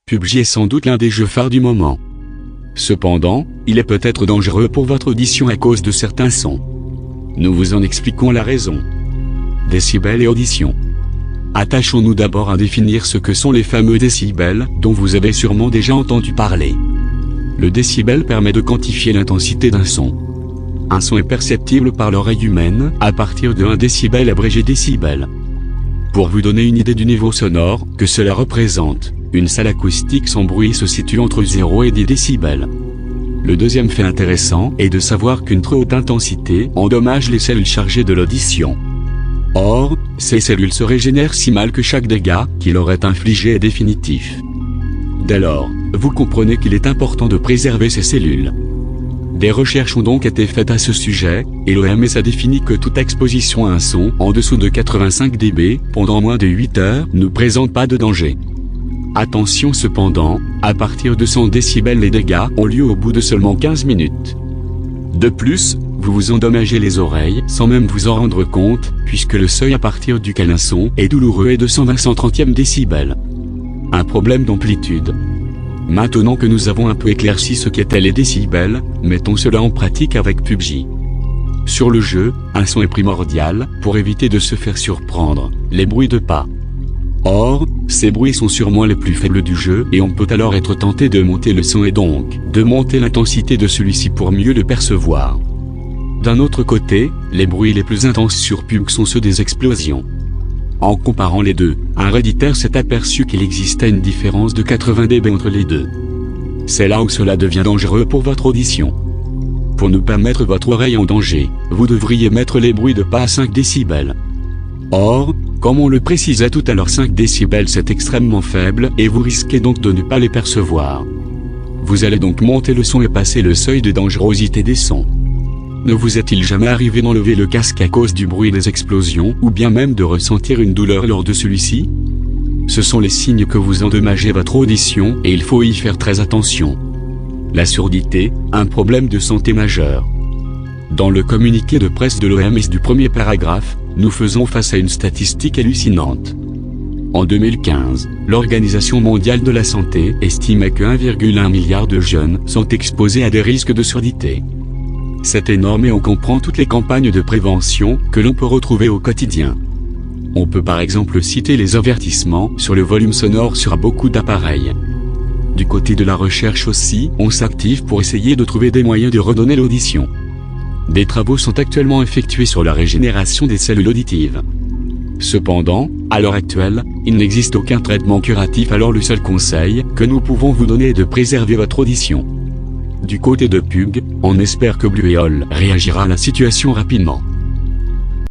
PUBG est sans doute l'un des jeux phares du moment. Cependant, il est peut-être dangereux pour votre audition à cause de certains sons. Nous vous en expliquons la raison. Décibels et audition. Attachons-nous d'abord à définir ce que sont les fameux décibels, dont vous avez sûrement déjà entendu parler. Le décibel permet de quantifier l'intensité d'un son. Un son est perceptible par l'oreille humaine, à partir de 1 décibel abrégé décibel. Pour vous donner une idée du niveau sonore que cela représente, une salle acoustique sans bruit se situe entre 0 et 10 décibels. Le deuxième fait intéressant est de savoir qu'une trop haute intensité endommage les cellules chargées de l'audition. Or, ces cellules se régénèrent si mal que chaque dégât qui leur est infligé est définitif. Dès lors, vous comprenez qu'il est important de préserver ces cellules. Des recherches ont donc été faites à ce sujet, et l'OMS a défini que toute exposition à un son en dessous de 85 dB pendant moins de 8 heures ne présente pas de danger. Attention cependant, à partir de 100 décibels les dégâts ont lieu au bout de seulement 15 minutes. De plus, vous vous endommagez les oreilles sans même vous en rendre compte, puisque le seuil à partir duquel un son est douloureux est de 120/130e décibel. Un problème d'amplitude. Maintenant que nous avons un peu éclairci ce qu'étaient les décibels, mettons cela en pratique avec PUBG. Sur le jeu, un son est primordial, pour éviter de se faire surprendre, les bruits de pas. Or, ces bruits sont sûrement les plus faibles du jeu et on peut alors être tenté de monter le son et donc de monter l'intensité de celui-ci pour mieux le percevoir. D'un autre côté, les bruits les plus intenses sur PUBG sont ceux des explosions. En comparant les deux, un redditeur s'est aperçu qu'il existait une différence de 80 dB entre les deux. C'est là où cela devient dangereux pour votre audition. Pour ne pas mettre votre oreille en danger, vous devriez mettre les bruits de pas à 5 décibels. Or, comme on le précisait tout à l'heure, 5 décibels c'est extrêmement faible et vous risquez donc de ne pas les percevoir. Vous allez donc monter le son et passer le seuil de dangerosité des sons. Ne vous est-il jamais arrivé d'enlever le casque à cause du bruit des explosions ou bien même de ressentir une douleur lors de celui-ci? Ce sont les signes que vous endommagez votre audition et il faut y faire très attention. La surdité, un problème de santé majeur. Dans le communiqué de presse de l'OMS du premier paragraphe, nous faisons face à une statistique hallucinante. En 2015, l'Organisation mondiale de la santé estimait que 1,1 milliard de jeunes sont exposés à des risques de surdité. C'est énorme et on comprend toutes les campagnes de prévention que l'on peut retrouver au quotidien. On peut par exemple citer les avertissements sur le volume sonore sur beaucoup d'appareils. Du côté de la recherche aussi, on s'active pour essayer de trouver des moyens de redonner l'audition. Des travaux sont actuellement effectués sur la régénération des cellules auditives. Cependant, à l'heure actuelle, il n'existe aucun traitement curatif, alors le seul conseil que nous pouvons vous donner est de préserver votre audition. Du côté de PUBG, on espère que Bluehole réagira à la situation rapidement.